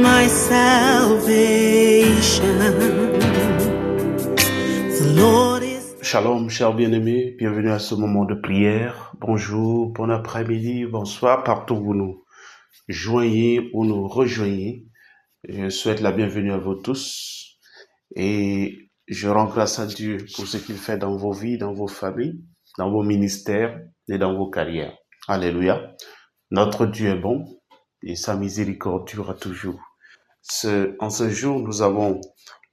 my salvation. The Lord is... Shalom, chers bien-aimés, bienvenue à ce moment de prière. Bonjour, bon après-midi, bonsoir, partout où vous nous joignez ou nous rejoignez. Je souhaite la bienvenue à vous tous et je rends grâce à Dieu pour ce qu'il fait dans vos vies, dans vos familles, dans vos ministères et dans vos carrières. Alléluia. Notre Dieu est bon et sa miséricorde durera toujours. En ce jour, nous avons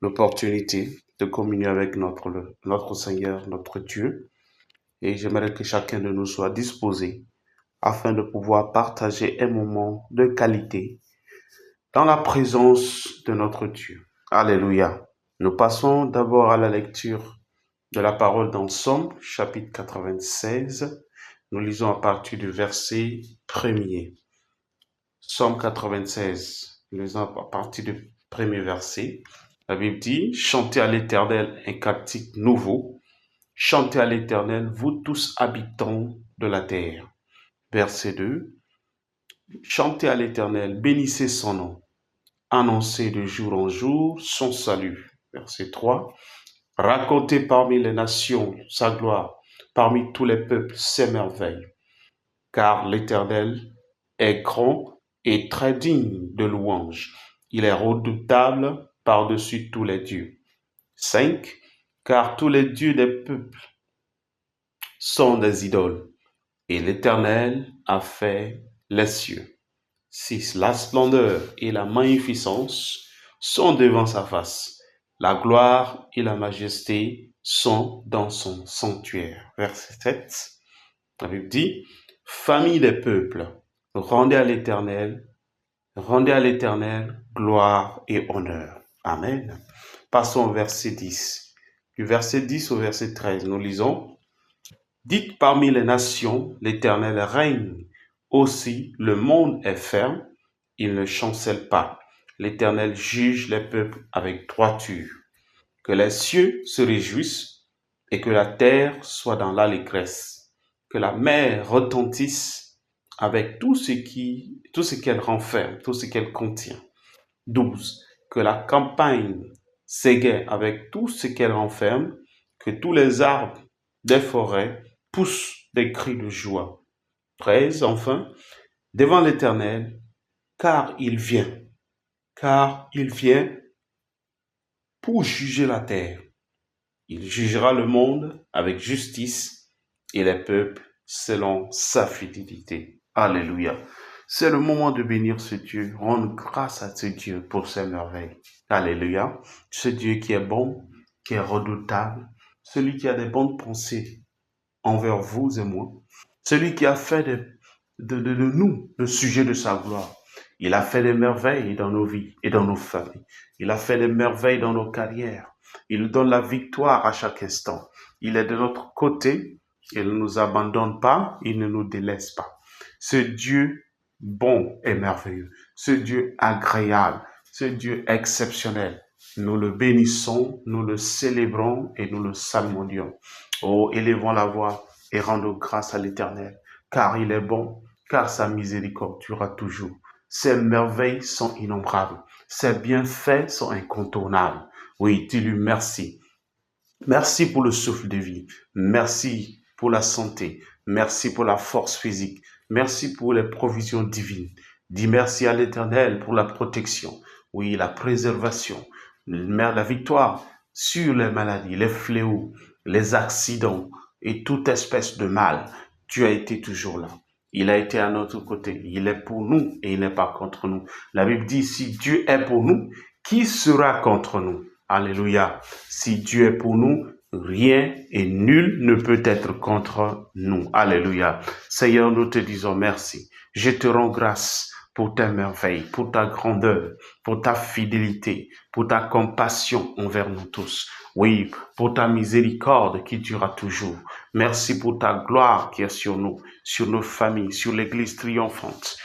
l'opportunité de communier avec notre Seigneur, notre Dieu. Et j'aimerais que chacun de nous soit disposé afin de pouvoir partager un moment de qualité dans la présence de notre Dieu. Alléluia. Nous passons d'abord à la lecture de la parole dans Somme, chapitre 96. Nous lisons à partir du verset 1er. Somme 96, nous lisons à partir du premier verset. La Bible dit, chantez à l'Éternel un cantique nouveau. Chantez à l'Éternel, vous tous habitants de la terre. Verset 2. Chantez à l'Éternel, bénissez son nom. Annoncez de jour en jour son salut. Verset 3. Racontez parmi les nations sa gloire, parmi tous les peuples ses merveilles. Car l'Éternel est grand et très digne de louange. Il est redoutable par-dessus tous les dieux. 5. Car tous les dieux des peuples sont des idoles, et l'Éternel a fait les cieux. 6. La splendeur et la magnificence sont devant sa face. La gloire et la majesté sont dans son sanctuaire. Verset 7. La Bible dit, famille des peuples, rendez à l'Éternel gloire et honneur. Amen. Passons au verset 10. Du verset 10 au verset 13, nous lisons, dites parmi les nations, l'Éternel règne. Aussi, le monde est ferme, il ne chancelle pas. L'Éternel juge les peuples avec droiture. Que les cieux se réjouissent et que la terre soit dans l'allégresse. Que la mer retentisse avec tout ce qu'elle renferme, tout ce qu'elle contient. 12. Que la campagne s'égaie avec tout ce qu'elle renferme, que tous les arbres des forêts poussent des cris de joie. 13. Enfin, devant l'Éternel, car il vient pour juger la terre. Il jugera le monde avec justice et les peuples selon sa fidélité. Alléluia. C'est le moment de bénir ce Dieu, rendre grâce à ce Dieu pour ses merveilles. Alléluia. Ce Dieu qui est bon, qui est redoutable, celui qui a des bonnes pensées envers vous et moi, celui qui a fait de nous le sujet de sa gloire. Il a fait des merveilles dans nos vies et dans nos familles. Il a fait des merveilles dans nos carrières. Il nous donne la victoire à chaque instant. Il est de notre côté. Il ne nous abandonne pas. Il ne nous délaisse pas. Ce Dieu bon et merveilleux, ce Dieu agréable, ce Dieu exceptionnel, nous le bénissons, nous le célébrons et nous le salmodions. Oh, élevons la voix et rendons grâce à l'Éternel, car il est bon, car sa miséricorde durera toujours. Ses merveilles sont innombrables, ses bienfaits sont incontournables. Oui, dis-lui merci. Merci pour le souffle de vie, merci pour la santé, merci pour la force physique, merci pour les provisions divines. Dis merci à l'Éternel pour la protection, oui, la préservation, la victoire sur les maladies, les fléaux, les accidents et toute espèce de mal. Dieu a été toujours là. Il a été à notre côté. Il est pour nous et il n'est pas contre nous. La Bible dit, si Dieu est pour nous, qui sera contre nous? Alléluia. Si Dieu est pour nous, rien et nul ne peut être contre nous. Alléluia. Seigneur, nous te disons merci. Je te rends grâce pour tes merveilles, pour ta grandeur, pour ta fidélité, pour ta compassion envers nous tous. Oui, pour ta miséricorde qui durera toujours. Merci pour ta gloire qui est sur nous, sur nos familles, sur l'église triomphante,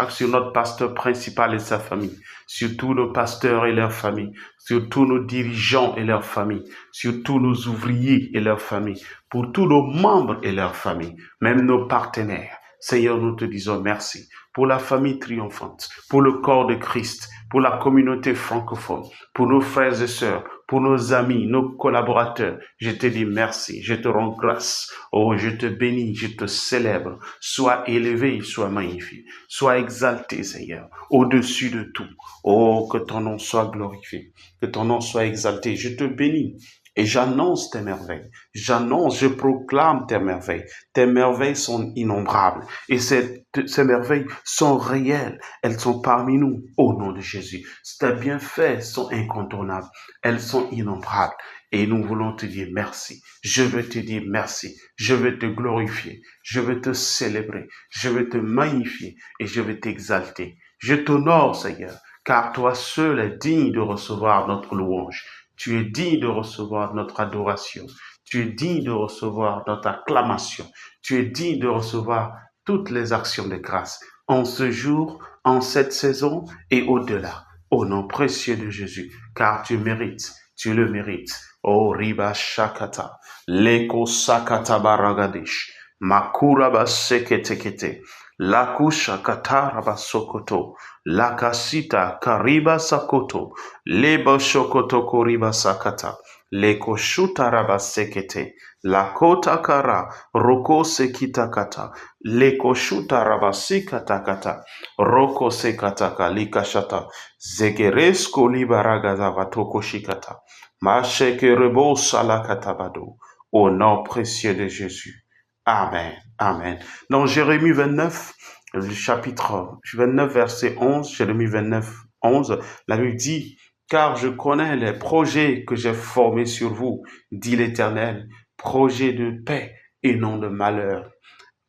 sur notre pasteur principal et sa famille, sur tous nos pasteurs et leurs familles, sur tous nos dirigeants et leurs familles, sur tous nos ouvriers et leurs familles, pour tous nos membres et leurs familles, même nos partenaires. Seigneur, nous te disons merci pour la famille triomphante, pour le corps de Christ, pour la communauté francophone, pour nos frères et sœurs, pour nos amis, nos collaborateurs. Je te dis merci, je te rends grâce. Oh, je te bénis, je te célèbre. Sois élevé, sois magnifié, sois exalté, Seigneur, au-dessus de tout. Oh, que ton nom soit glorifié, que ton nom soit exalté. Je te bénis. Et j'annonce tes merveilles. J'annonce, je proclame tes merveilles. Tes merveilles sont innombrables. Et ces merveilles sont réelles. Elles sont parmi nous, au nom de Jésus. Tes bienfaits sont incontournables. Elles sont innombrables. Et nous voulons te dire merci. Je veux te dire merci. Je veux te glorifier. Je veux te célébrer. Je veux te magnifier. Et je veux t'exalter. Je t'honore, Seigneur, car toi seul es digne de recevoir notre louange. Tu es digne de recevoir notre adoration. Tu es digne de recevoir notre acclamation. Tu es digne de recevoir toutes les actions de grâce en ce jour, en cette saison et au-delà. Au nom précieux de Jésus, car tu mérites, tu le mérites. Oh Riba Shakata, Leko Sakata Baragadesh, Makura Baseketekete, Lakusha Kataraba Sokoto, Lakasita Kariba Sakoto, Leba Shokoto Koriba Sakata, Leko Shutaraba Sekete, Lakota Kara, Roko Sekitakata, Leko Shutaraba Sikatakata, Roko Sekataka Likashata, Zegeresko Libaragaza Vatoko Shikata, Masheke Rebo Salakatabado, au nom précieux de Jésus. Amen. Amen. Dans Jérémie 29, le chapitre 29, verset 11, Jérémie 29, 11, la Bible dit, car je connais les projets que j'ai formés sur vous, dit l'Éternel, projets de paix et non de malheur,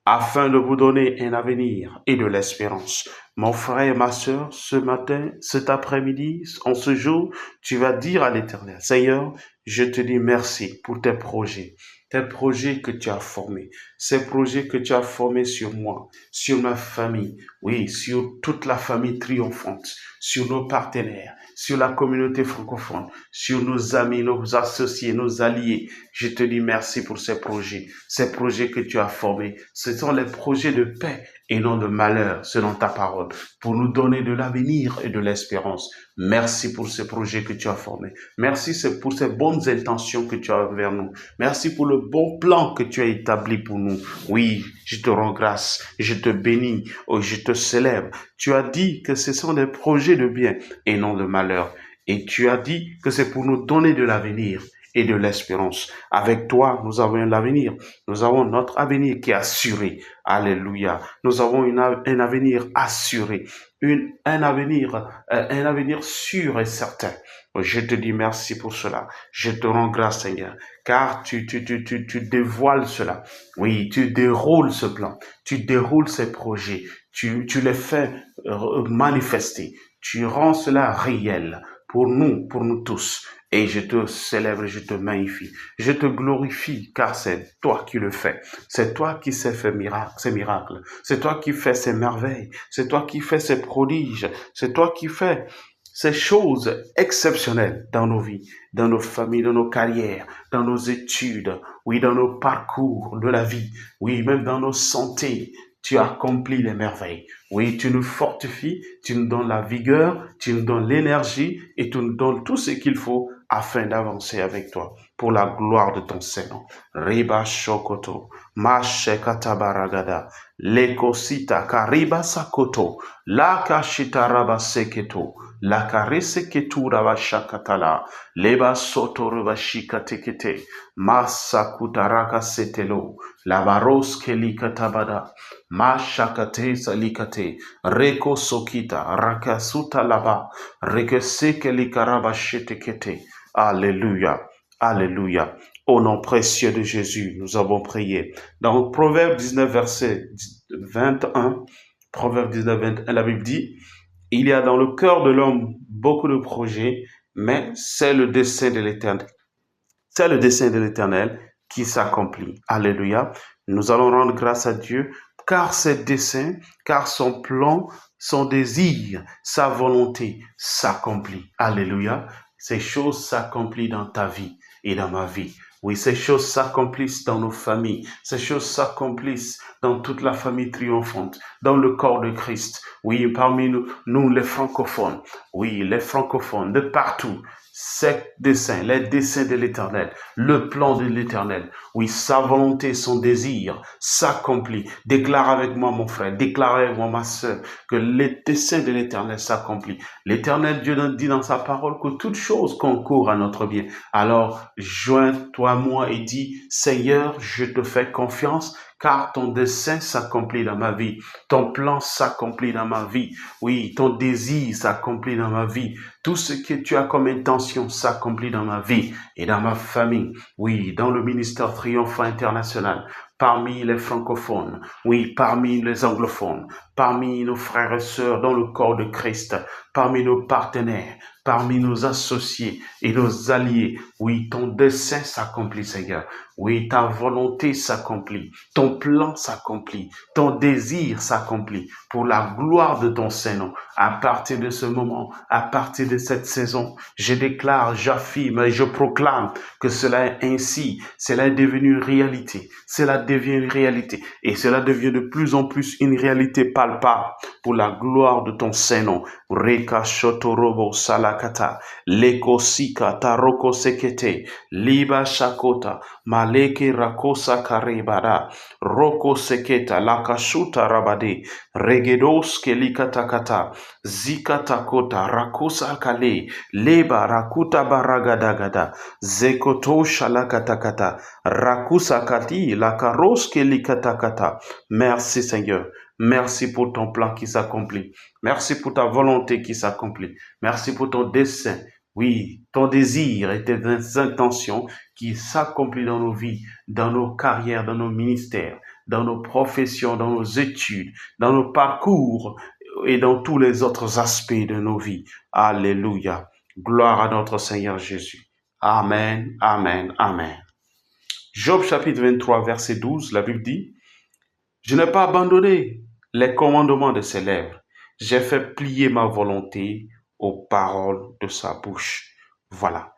afin de vous donner un avenir et de l'espérance. Mon frère et ma sœur, ce matin, cet après-midi, en ce jour, tu vas dire à l'Éternel, Seigneur, je te dis merci pour tes projets que tu as formés, ces projets que tu as formés sur moi, sur ma famille, oui, sur toute la famille triomphante, sur nos partenaires, sur la communauté francophone, sur nos amis, nos associés, nos alliés. Je te dis merci pour ces projets que tu as formés. Ce sont les projets de paix et non de malheur, selon ta parole, pour nous donner de l'avenir et de l'espérance. Merci pour ces projets que tu as formés. Merci pour ces bonnes intentions que tu as envers nous. Merci pour le bon plan que tu as établi pour nous. Oui, je te rends grâce, je te bénis, oh, je te célèbre. Tu as dit que ce sont des projets de bien et non de malheur. Et tu as dit que c'est pour nous donner de l'avenir et de l'espérance. Avec toi, nous avons l'avenir. Nous avons notre avenir qui est assuré. Alléluia. Nous avons un avenir assuré. Un avenir sûr et certain. Je te dis merci pour cela. Je te rends grâce, Seigneur, car tu dévoiles cela. Oui, tu déroules ce plan. Tu déroules ces projets. Tu les fais manifester. Tu rends cela réel pour nous tous. Et je te célèbre, je te magnifie, je te glorifie, car c'est toi qui le fais. C'est toi qui sais faire ces miracles. C'est toi qui fais ces merveilles. C'est toi qui fais ces prodiges. C'est toi qui fais ces choses exceptionnelles dans nos vies, dans nos familles, dans nos carrières, dans nos études, oui, dans nos parcours de la vie, oui, même dans nos santé. Tu accomplis les merveilles. Oui, tu nous fortifies, tu nous donnes la vigueur, tu nous donnes l'énergie et tu nous donnes tout ce qu'il faut afin d'avancer avec toi pour la gloire de ton Seigneur. Riba shokoto, mashekata baragada, lekosita kariba sakoto, la kashita raba seketo, la karese ketu raba shakatala, leba soto raba shikatekete, masakutaraka setelo, la baros kelikatabada, mashakate salikate, reko sokita, rakasuta laba, rekeseke likaraba shetekete. Alléluia, alléluia. Au nom précieux de Jésus, nous avons prié. Dans Proverbe 19, verset 21, Proverbe 19, 21, la Bible dit, il y a dans le cœur de l'homme beaucoup de projets, mais c'est le dessein de l'Éternel. C'est le dessein de l'Éternel qui s'accomplit. Alléluia. Nous allons rendre grâce à Dieu, car ses desseins, car son plan, son désir, sa volonté s'accomplit. Alléluia. Ces choses s'accomplissent dans ta vie et dans ma vie. Oui, ces choses s'accomplissent dans nos familles. Ces choses s'accomplissent dans toute la famille triomphante, dans le corps de Christ. Oui, parmi nous les francophones. Oui, les francophones de partout. Ces desseins, les desseins de l'Éternel, le plan de l'Éternel. Oui, sa volonté, son désir s'accomplit. Déclare avec moi, mon frère, déclare avec moi, ma sœur, que les desseins de l'Éternel s'accomplissent. L'Éternel Dieu dit dans sa parole que toute chose concourt à notre bien. Alors, joins-toi à moi et dis, Seigneur, je te fais confiance, car ton dessein s'accomplit dans ma vie. Ton plan s'accomplit dans ma vie. Oui, ton désir s'accomplit dans ma vie. Tout ce que tu as comme intention s'accomplit dans ma vie et dans ma famille. Oui, dans le ministère Triomphant International, parmi les francophones, oui, parmi les anglophones, parmi nos frères et sœurs dans le corps de Christ, parmi nos partenaires, parmi nos associés et nos alliés. Oui, ton dessein s'accomplit, Seigneur. Oui, ta volonté s'accomplit. Ton plan s'accomplit. Ton désir s'accomplit pour la gloire de ton Saint-Nom. À partir de ce moment, à partir de cette saison, je déclare, j'affirme et je proclame que cela est ainsi. Cela est devenu une réalité. Cela devient une réalité. Et cela devient de plus en plus une réalité palpable pour la gloire de ton Saint-Nom. Reka shotorobo salakata, leko sika taroko sekete, liba shakota, maleke rakosa karebada, roko seketa, lakashuta rabade, regedos kelikatakata, zikatakota, rakosa kale, leba rakuta baragadagada, zekoto shalakatakata, rakusa kati, lakaros kelikatakata. Merci Seigneur. Merci pour ton plan qui s'accomplit. Merci pour ta volonté qui s'accomplit. Merci pour ton dessein. Oui, ton désir et tes intentions qui s'accomplissent dans nos vies, dans nos carrières, dans nos ministères, dans nos professions, dans nos études, dans nos parcours et dans tous les autres aspects de nos vies. Alléluia. Gloire à notre Seigneur Jésus. Amen, amen, amen. Job chapitre 23, verset 12, la Bible dit, je n'ai pas abandonné les commandements de ses lèvres. J'ai fait plier ma volonté aux paroles de sa bouche. Voilà.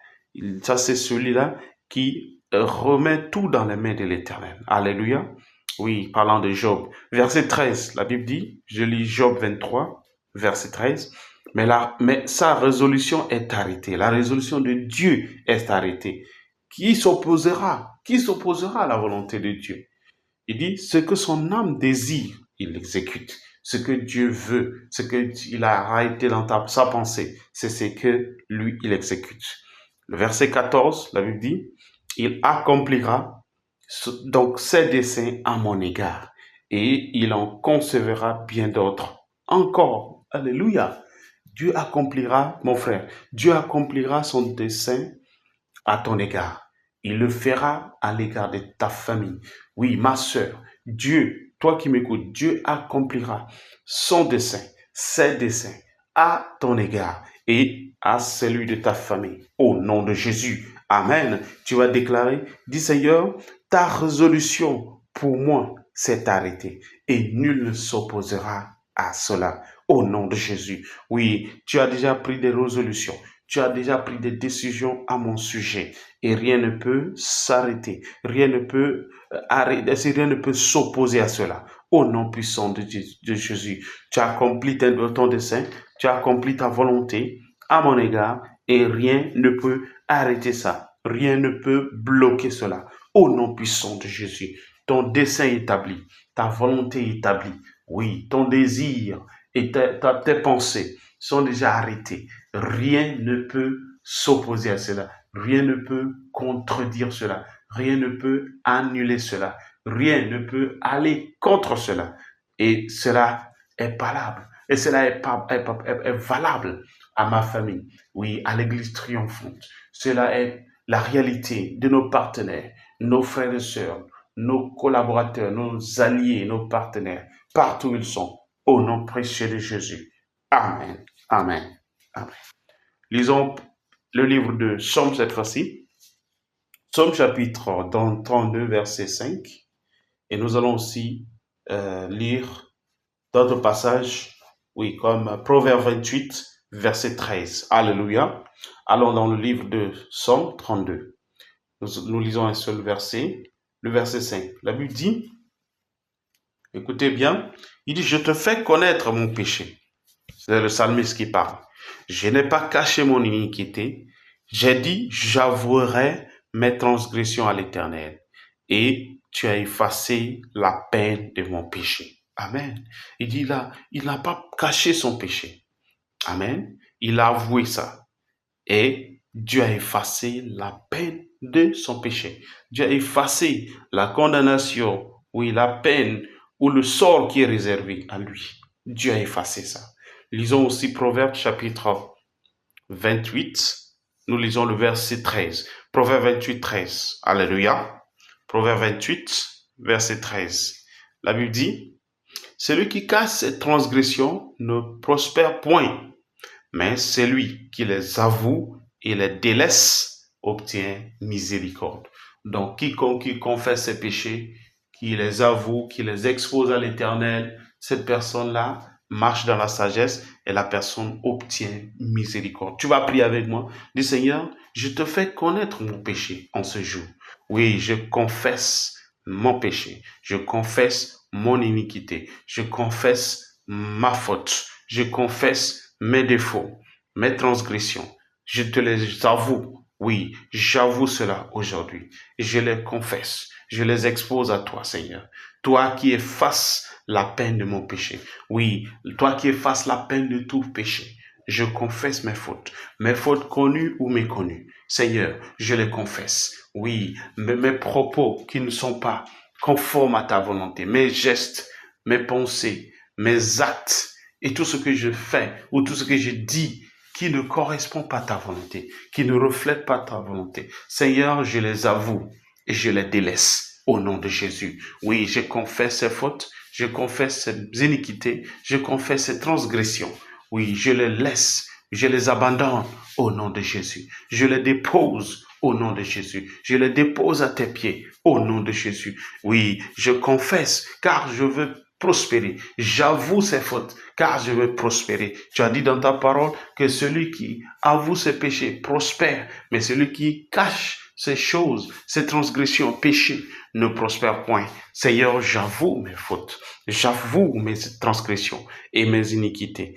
Ça, c'est celui-là qui remet tout dans les mains de l'Éternel. Alléluia. Oui, parlant de Job. Verset 13, la Bible dit, je lis Job 23, verset 13, mais sa résolution est arrêtée. La résolution de Dieu est arrêtée. Qui s'opposera à la volonté de Dieu? Il dit, ce que son âme désire, il l'exécute. Ce que Dieu veut, ce qu'il a arrêté dans sa pensée, c'est ce que lui, il exécute. Le verset 14, la Bible dit, il accomplira donc ses desseins à mon égard et il en concevra bien d'autres encore. Alléluia. Dieu accomplira, mon frère, Dieu accomplira son dessein à ton égard. Il le fera à l'égard de ta famille. Oui, ma sœur, Dieu, toi qui m'écoutes, Dieu accomplira son dessein, ses desseins à ton égard et à celui de ta famille. Au nom de Jésus. Amen. Tu vas déclarer, dis Seigneur, ta résolution pour moi s'est arrêtée et nul ne s'opposera à cela. Au nom de Jésus. Oui, tu as déjà pris des résolutions. Tu as déjà pris des décisions à mon sujet et rien ne peut s'arrêter, rien ne peut arrêter, rien ne peut s'opposer à cela. Au nom puissant de Jésus, tu as accompli ton dessein, tu as accompli ta volonté à mon égard et rien ne peut arrêter ça, rien ne peut bloquer cela. Au nom puissant de Jésus, ton dessein est établi, ta volonté est établie, oui, ton désir et tes pensées sont déjà arrêtées. Rien ne peut s'opposer à cela. Rien ne peut contredire cela. Rien ne peut annuler cela. Rien ne peut aller contre cela. Et cela est valable. Et cela est valable à ma famille. Oui, à l'église triomphante. Cela est la réalité de nos partenaires, nos frères et sœurs, nos collaborateurs, nos alliés, nos partenaires, partout où ils sont. Au nom précieux de Jésus. Amen. Amen. Amen. Lisons le livre de Psaume cette fois-ci. Psaume chapitre 32, verset 5. Et nous allons aussi lire d'autres passages, oui, comme Proverbe 28, verset 13. Alléluia. Allons dans le livre de Psaume 32. Nous lisons un seul verset, le verset 5. La Bible dit, écoutez bien, il dit, je te fais connaître mon péché. C'est le psalmiste qui parle. Je n'ai pas caché mon iniquité. J'ai dit, j'avouerai mes transgressions à l'Éternel. Et tu as effacé la peine de mon péché. Amen. Il dit là, il n'a pas caché son péché. Amen. Il a avoué ça. Et Dieu a effacé la peine de son péché. Dieu a effacé la condamnation, oui, la peine ou le sort qui est réservé à lui. Dieu a effacé ça. Lisons aussi Proverbe chapitre 28. Nous lisons le verset 13. Proverbe 28, 13. Alléluia. Proverbe 28, verset 13. La Bible dit, celui qui cache ses transgressions ne prospère point, mais celui qui les avoue et les délaisse obtient miséricorde. Donc, quiconque qui confesse ses péchés, qui les avoue, qui les expose à l'Éternel, cette personne-là marche dans la sagesse et la personne obtient miséricorde. Tu vas prier avec moi. Dis Seigneur, je te fais connaître mon péché en ce jour. Oui, je confesse mon péché. Je confesse mon iniquité. Je confesse ma faute. Je confesse mes défauts, mes transgressions. Je te les avoue. Oui, j'avoue cela aujourd'hui. Je les confesse. Je les expose à toi, Seigneur. Toi qui effaces la peine de mon péché. Oui, toi qui effaces la peine de tout péché. Je confesse mes fautes connues ou méconnues. Seigneur, je les confesse. Oui, mes propos qui ne sont pas conformes à ta volonté, mes gestes, mes pensées, mes actes et tout ce que je fais ou tout ce que je dis qui ne correspond pas à ta volonté, qui ne reflète pas ta volonté. Seigneur, je les avoue et je les délaisse au nom de Jésus. Oui, je confesse ces fautes, je confesse ces iniquités, je confesse ces transgressions. Oui, je les laisse, je les abandonne au nom de Jésus. Je les dépose au nom de Jésus. Je les dépose à tes pieds au nom de Jésus. Oui, je confesse car je veux prospérer. J'avoue ses fautes, car je veux prospérer. Tu as dit dans ta parole que celui qui avoue ses péchés prospère, mais celui qui cache ces choses, ces transgressions, péchés, ne prospère point. Seigneur, j'avoue mes fautes, j'avoue mes transgressions et mes iniquités,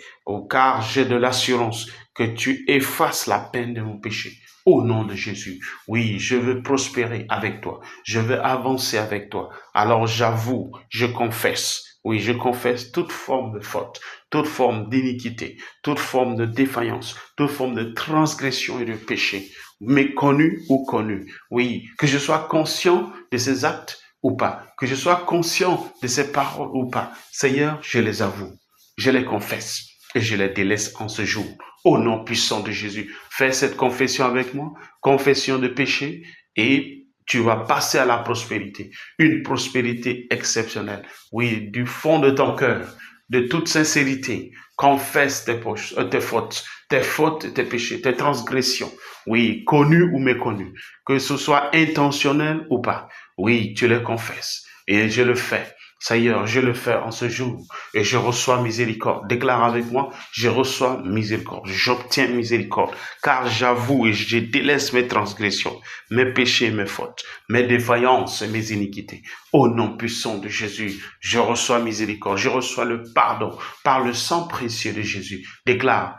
car j'ai de l'assurance que tu effaces la peine de mon péché. Au nom de Jésus, oui, je veux prospérer avec toi, je veux avancer avec toi. Alors j'avoue, je confesse. Oui, je confesse toute forme de faute, toute forme d'iniquité, toute forme de défaillance, toute forme de transgression et de péché, méconnu ou connu. Oui, que je sois conscient de ces actes ou pas, que je sois conscient de ces paroles ou pas. Seigneur, je les avoue, je les confesse et je les délaisse en ce jour. Au nom puissant de Jésus, fais cette confession avec moi, confession de péché et tu vas passer à la prospérité, une prospérité exceptionnelle. Oui, du fond de ton cœur, de toute sincérité, confesse tes fautes, tes péchés, tes transgressions. Oui, connues ou méconnues, que ce soit intentionnel ou pas. Oui, tu les confesses et je le fais. Seigneur, je le fais en ce jour et je reçois miséricorde. Déclare avec moi, je reçois miséricorde, j'obtiens miséricorde, car j'avoue et je délaisse mes transgressions, mes péchés, mes fautes, mes défaillances et mes iniquités. Au nom puissant de Jésus, je reçois miséricorde, je reçois le pardon par le sang précieux de Jésus. Déclare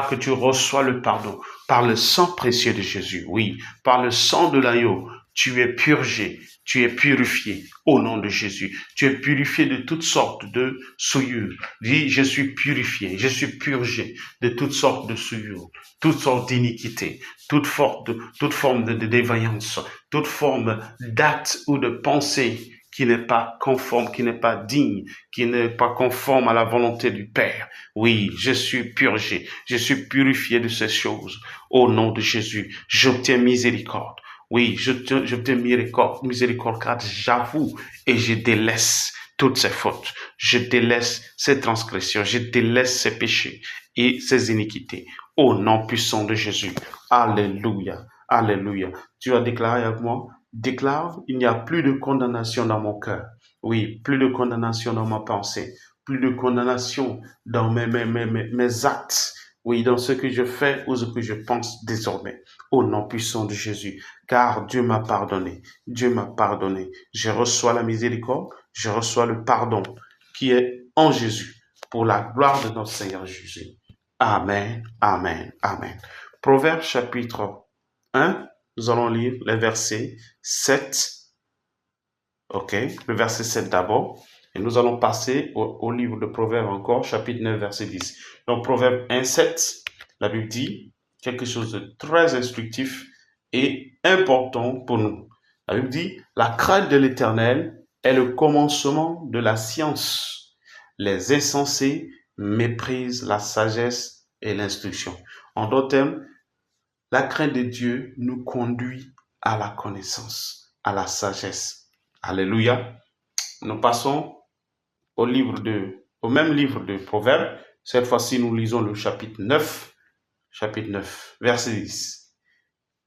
que tu reçois le pardon par le sang précieux de Jésus. Oui, par le sang de l'agneau, tu es purgé. Tu es purifié au nom de Jésus. Tu es purifié de toutes sortes de souillures. Dis, je suis purifié, je suis purgé de toutes sortes de souillures, toutes sortes d'iniquités, toute forme de défaillance, toute forme d'acte ou de pensée qui n'est pas conforme, qui n'est pas digne, qui n'est pas conforme à la volonté du Père. Oui, je suis purgé, je suis purifié de ces choses. Au nom de Jésus, j'obtiens miséricorde. Oui, j'obtiens miséricorde car j'avoue et je délaisse toutes ces fautes. Je délaisse ces transgressions, je délaisse ces péchés et ces iniquités. Au nom puissant de Jésus. Alléluia. Alléluia. Tu as déclaré avec moi, déclare, il n'y a plus de condamnation dans mon cœur. Oui, plus de condamnation dans ma pensée, plus de condamnation dans mes actes. Oui, dans ce que je fais ou ce que je pense désormais, au nom puissant de Jésus, car Dieu m'a pardonné. Dieu m'a pardonné. Je reçois la miséricorde, je reçois le pardon qui est en Jésus, pour la gloire de notre Seigneur Jésus. Amen, amen, amen. Proverbe chapitre 1, nous allons lire les versets 7. Ok, le verset 7 d'abord. Et nous allons passer au livre de Proverbes encore, chapitre 9, verset 10. Donc, Proverbe 1, 7, la Bible dit quelque chose de très instructif et important pour nous. La Bible dit, la crainte de l'Éternel est le commencement de la science. Les insensés méprisent la sagesse et l'instruction. En d'autres termes, la crainte de Dieu nous conduit à la connaissance, à la sagesse. Alléluia. Nous passons au même livre de Proverbes. Cette fois-ci, nous lisons le chapitre 9, verset 10.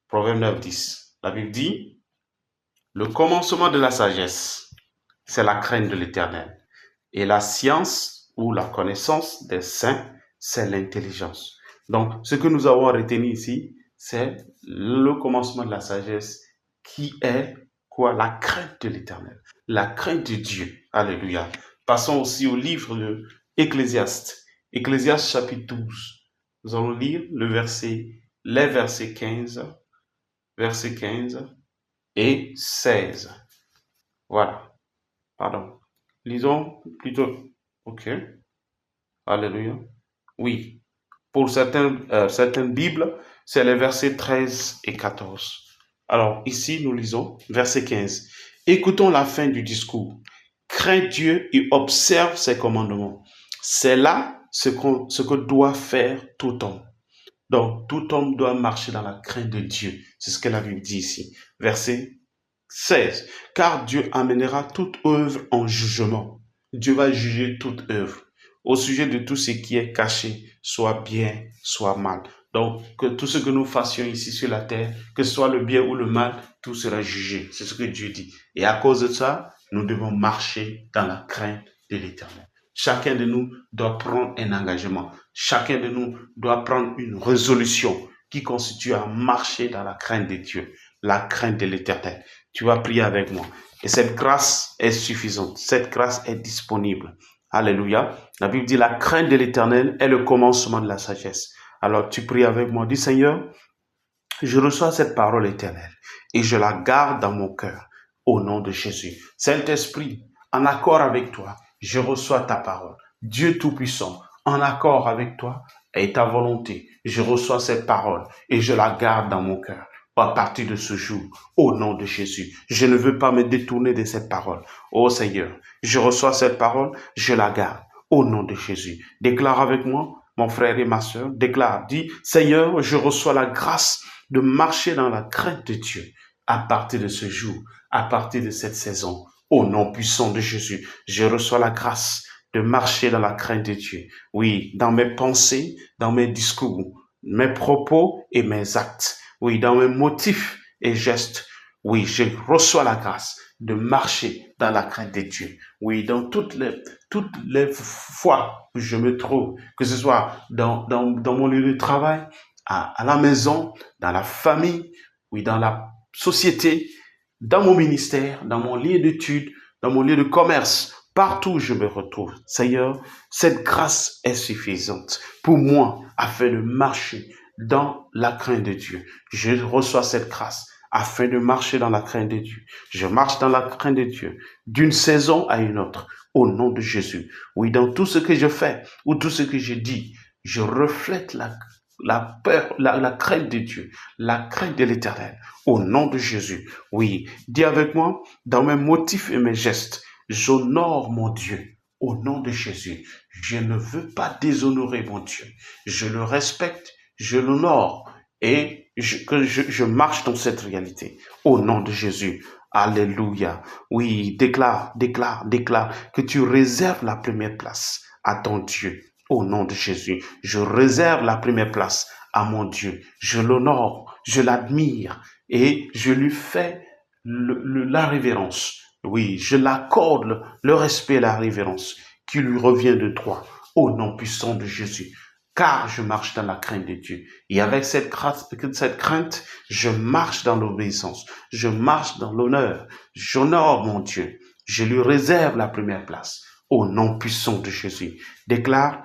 Proverbe 9, 10. La Bible dit, le commencement de la sagesse, c'est la crainte de l'Éternel. Et la science ou la connaissance des saints, c'est l'intelligence. Donc, ce que nous avons retenu ici, c'est le commencement de la sagesse qui est quoi? La crainte de l'Éternel, la crainte de Dieu. Alléluia. Passons aussi au livre de Ecclésiaste. Ecclésiaste chapitre 12. Nous allons lire les versets 15 et 16. Voilà. Pardon. Lisons plutôt. Ok. Alléluia. Oui. Pour certaines Bibles, c'est les versets 13 et 14. Alors, ici, nous lisons verset 15. Écoutons la fin du discours. Crains Dieu et observe ses commandements. C'est là ce que doit faire tout homme. Donc, tout homme doit marcher dans la crainte de Dieu. C'est ce que la Bible dit ici. Verset 16. Car Dieu amènera toute œuvre en jugement. Dieu va juger toute œuvre au sujet de tout ce qui est caché, soit bien, soit mal. Donc, que tout ce que nous fassions ici sur la terre, que ce soit le bien ou le mal, tout sera jugé. C'est ce que Dieu dit. Et à cause de ça, nous devons marcher dans la crainte de l'Éternel. Chacun de nous doit prendre un engagement. Chacun de nous doit prendre une résolution qui constitue à marcher dans la crainte de Dieu, la crainte de l'Éternel. Tu vas prier avec moi. Et cette grâce est suffisante. Cette grâce est disponible. Alléluia. La Bible dit la crainte de l'Éternel est le commencement de la sagesse. Alors tu pries avec moi. Dis Seigneur, je reçois cette parole éternelle et je la garde dans mon cœur au nom de Jésus. Saint-Esprit, en accord avec toi, je reçois ta parole. Dieu Tout-Puissant, en accord avec toi et ta volonté, je reçois cette parole et je la garde dans mon cœur. À partir de ce jour, au nom de Jésus, je ne veux pas me détourner de cette parole. Oh Seigneur, je reçois cette parole, je la garde au nom de Jésus. Déclare avec moi, mon frère et ma sœur, déclare, dis, Seigneur, je reçois la grâce de marcher dans la crainte de Dieu à partir de ce jour, à partir de cette saison. Au nom puissant de Jésus, je reçois la grâce de marcher dans la crainte de Dieu. Oui, dans mes pensées, dans mes discours, mes propos et mes actes. Oui, dans mes motifs et gestes. Oui, je reçois la grâce de marcher dans la crainte de Dieu. Oui, dans toutes les fois où je me trouve, que ce soit dans mon lieu de travail, à la maison, dans la famille, oui, dans la société, dans mon ministère, dans mon lieu d'études, dans mon lieu de commerce, partout où je me retrouve. Seigneur, cette grâce est suffisante pour moi afin de marcher dans la crainte de Dieu. Je reçois cette grâce afin de marcher dans la crainte de Dieu. Je marche dans la crainte de Dieu d'une saison à une autre au nom de Jésus. Oui, dans tout ce que je fais ou tout ce que je dis, je reflète la peur, la crainte de Dieu, la crainte de l'Éternel, au nom de Jésus. Oui, dis avec moi, dans mes motifs et mes gestes, j'honore mon Dieu, au nom de Jésus. Je ne veux pas déshonorer mon Dieu. Je le respecte, je l'honore et je marche dans cette réalité, au nom de Jésus. Alléluia. Oui, déclare que tu réserves la première place à ton Dieu. Au nom de Jésus, je réserve la première place à mon Dieu. Je l'honore, je l'admire et je lui fais la révérence. Oui, je l'accorde le respect et la révérence qui lui revient de toi. Au nom puissant de Jésus. car je marche dans la crainte de Dieu. Et avec cette crainte, je marche dans l'obéissance, je marche dans l'honneur, j'honore mon Dieu, je lui réserve la première place. Au nom puissant de Jésus, déclare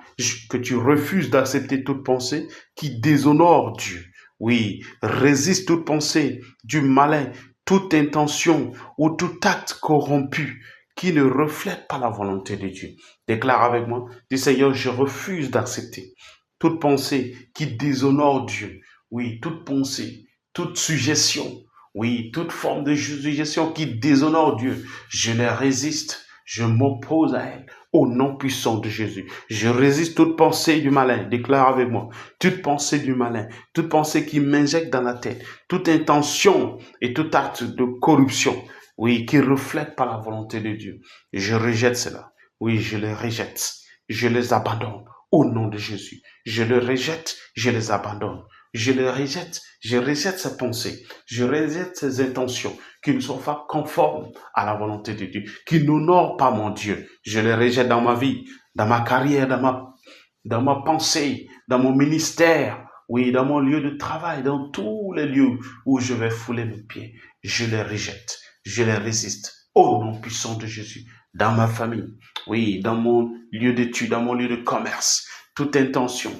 que tu refuses d'accepter toute pensée qui déshonore Dieu. Oui, résiste toute pensée du malin, toute intention ou tout acte corrompu qui ne reflète pas la volonté de Dieu. Déclare avec moi, dis Seigneur, je refuse d'accepter toute pensée qui déshonore Dieu. Oui, toute pensée, toute suggestion, oui, toute forme de suggestion qui déshonore Dieu, je les résiste, je m'oppose à elle. Au nom puissant de Jésus, je résiste toute pensée du malin, déclare avec moi, toute pensée du malin, toute pensée qui m'injecte dans la tête, toute intention et tout acte de corruption, oui, qui reflète pas la volonté de Dieu. Je rejette cela. Oui, je les rejette. Je les abandonne au nom de Jésus. Je les rejette, je les abandonne. Je les rejette, je rejette ces pensées, je rejette ces intentions qui ne sont pas conformes à la volonté de Dieu, qui n'honorent pas mon Dieu. Je les rejette dans ma vie, dans ma carrière, dans ma pensée, dans mon ministère, oui, dans mon lieu de travail, dans tous les lieux où je vais fouler mes pieds. Je les rejette, je les résiste. Au nom puissant de Jésus, dans ma famille, oui, dans mon lieu d'étude, dans mon lieu de commerce, toute intention,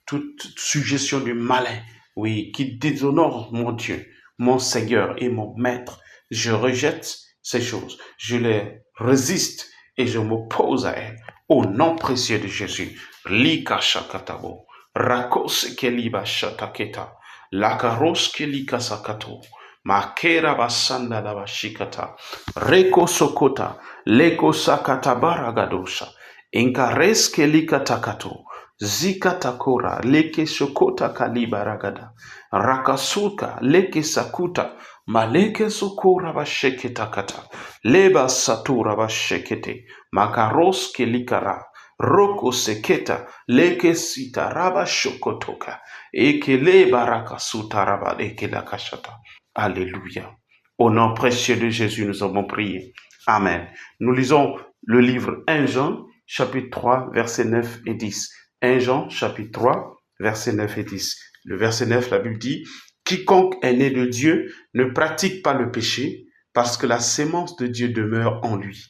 toute suggestion du malin, oui, qui déshonore mon Dieu, mon Seigneur et mon Maître, je rejette ces choses, je les résiste et je m'oppose à elles. Au nom précieux de Jésus, Lika Shakatabo, Rakos Keliba Shataketa, Lakaros Kelika Sakato, Makera Basanda Labashikata, Reko Sokota, Leko Sakata Baragadosha, Inkares Kelika Takato, Zika takora, leke sokota kaliba ragada, rakasuka, leke sakuta, maleke sokora basheke takata, leba satura bashekete, makaros kelikara, roko seketa, leke sita raba shokotoka, eke leba rakasuta raba leke lakashata. Alléluia. Au nom précieux de Jésus, nous avons prié. Amen. Nous lisons le livre 1 Jean, chapitre 3, versets 9 et 10. 1 Jean, chapitre 3, versets 9 et 10. Le verset 9, la Bible dit, « Quiconque est né de Dieu ne pratique pas le péché, parce que la sémence de Dieu demeure en lui.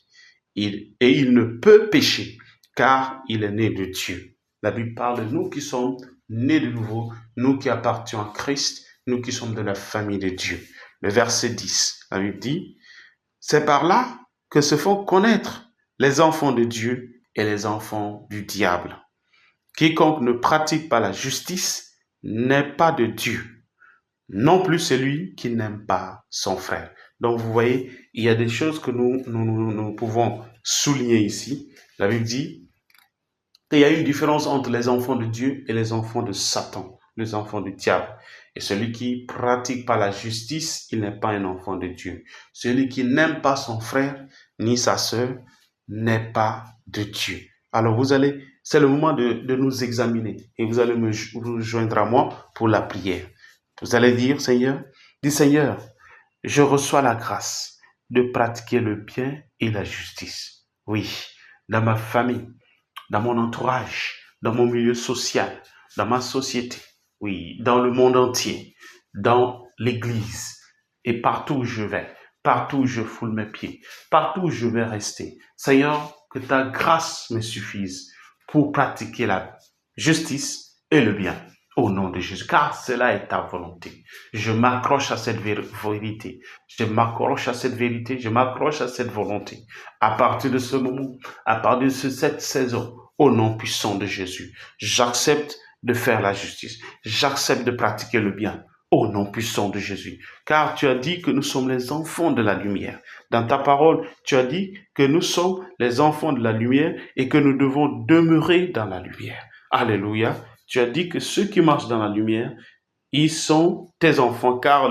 Et il ne peut pécher, car il est né de Dieu. » La Bible parle de nous qui sommes nés de nouveau, nous qui appartenons à Christ, nous qui sommes de la famille de Dieu. Le verset 10, la Bible dit, « C'est par là que se font connaître les enfants de Dieu et les enfants du diable. Quiconque ne pratique pas la justice n'est pas de Dieu, non plus celui qui n'aime pas son frère. » Donc vous voyez, il y a des choses que nous pouvons souligner ici. La Bible dit qu'il y a une différence entre les enfants de Dieu et les enfants de Satan, les enfants du diable. Et celui qui pratique pas la justice, il n'est pas un enfant de Dieu. Celui qui n'aime pas son frère ni sa sœur n'est pas de Dieu. Alors c'est le moment de nous examiner et vous allez vous joindre à moi pour la prière. Vous allez dire, Seigneur, dis Seigneur, je reçois la grâce de pratiquer le bien et la justice. Oui, dans ma famille, dans mon entourage, dans mon milieu social, dans ma société, oui, dans le monde entier, dans l'église et partout où je vais, partout où je foule mes pieds, partout où je vais rester. Seigneur, que ta grâce me suffise pour pratiquer la justice et le bien. Au nom de Jésus, car cela est ta volonté. Je m'accroche à cette vérité. Je m'accroche à cette vérité. Je m'accroche à cette volonté. À partir de ce moment, à partir de cette saison, au nom puissant de Jésus, j'accepte de faire la justice. J'accepte de pratiquer le bien. Au nom puissant de Jésus. Car tu as dit que nous sommes les enfants de la lumière. Dans ta parole, tu as dit que nous sommes les enfants de la lumière et que nous devons demeurer dans la lumière. Alléluia. Tu as dit que ceux qui marchent dans la lumière, ils sont tes enfants, car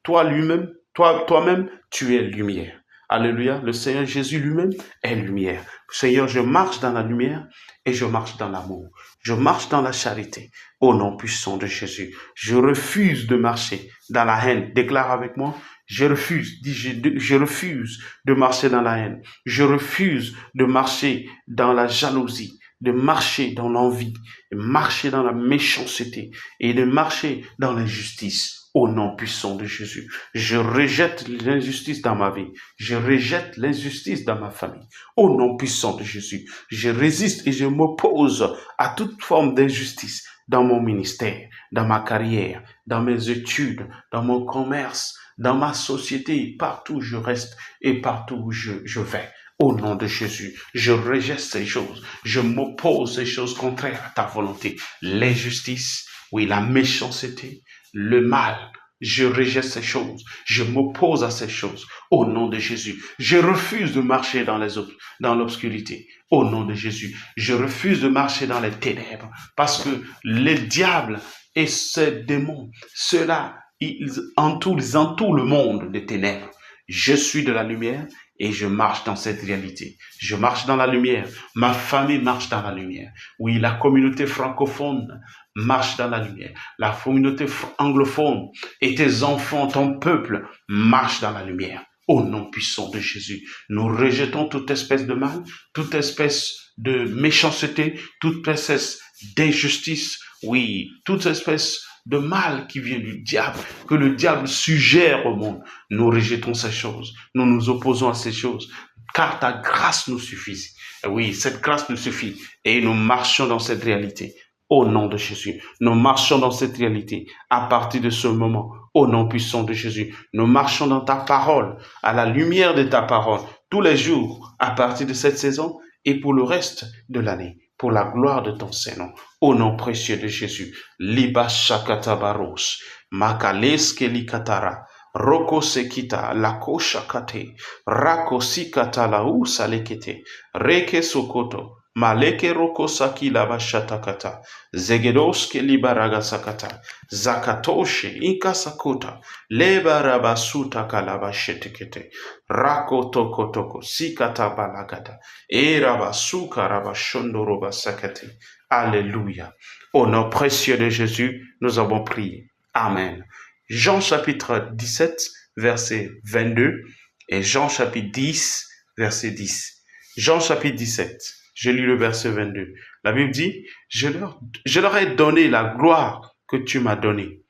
toi-même, tu es lumière. Alléluia. Le Seigneur Jésus lui-même est lumière. Seigneur, je marche dans la lumière et je marche dans l'amour. Je marche dans la charité. Au nom puissant de Jésus, je refuse de marcher dans la haine. Déclare avec moi, je refuse de marcher dans la haine. Je refuse de marcher dans la jalousie, de marcher dans l'envie, de marcher dans la méchanceté et de marcher dans l'injustice. Au nom puissant de Jésus, je rejette l'injustice dans ma vie. Je rejette l'injustice dans ma famille. Au nom puissant de Jésus, je résiste et je m'oppose à toute forme d'injustice dans mon ministère, dans ma carrière, dans mes études, dans mon commerce, dans ma société, partout où je reste et partout où je vais. Au nom de Jésus, je rejette ces choses. Je m'oppose à ces choses contraires à ta volonté. L'injustice, oui, la méchanceté, le mal. Je rejette ces choses. Je m'oppose à ces choses. Au nom de Jésus, je refuse de marcher dans l'obscurité. Au nom de Jésus, je refuse de marcher dans les ténèbres parce que les diables et ces démons, ceux-là, ils entourent le monde des ténèbres. Je suis de la lumière et je marche dans cette réalité. Je marche dans la lumière. Ma famille marche dans la lumière. Oui, la communauté francophone marche dans la lumière. La communauté anglophone et tes enfants, ton peuple, marche dans la lumière. Au nom puissant de Jésus, nous rejetons toute espèce de mal, toute espèce de méchanceté, toute espèce d'injustice, oui, toute espèce de mal qui vient du diable, que le diable suggère au monde. Nous rejetons ces choses, nous nous opposons à ces choses, car ta grâce nous suffit. Oui, cette grâce nous suffit et nous marchons dans cette réalité. Au nom de Jésus, nous marchons dans cette réalité à partir de ce moment. Au nom puissant de Jésus, nous marchons dans ta parole, à la lumière de ta parole, tous les jours, à partir de cette saison et pour le reste de l'année, pour la gloire de ton Saint-Nom. Au nom précieux de Jésus, Liba Shakata Baros, Makaleske Likatara, Roko Sekita, Lako Shakate, Rako Sikata Lau Salekete, Reke Sokoto, Maleke roko saki laba shatakata, zegedoske libaraga sakata, zakatoshe inka sakota, leba rabasuta kalaba shetekete, rako toko toko, sikata balagata, e rabasuka rabashondo roba sakate. Alléluia. Au nom précieux de Jésus, nous avons prié. Amen. Jean chapitre 17, verset 22 et Jean chapitre 10, verset 10. Jean chapitre 17. Je lis le verset 22. La Bible dit, je leur ai donné la gloire que tu m'as donnée,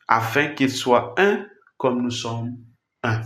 afin qu'ils soient un comme nous sommes un.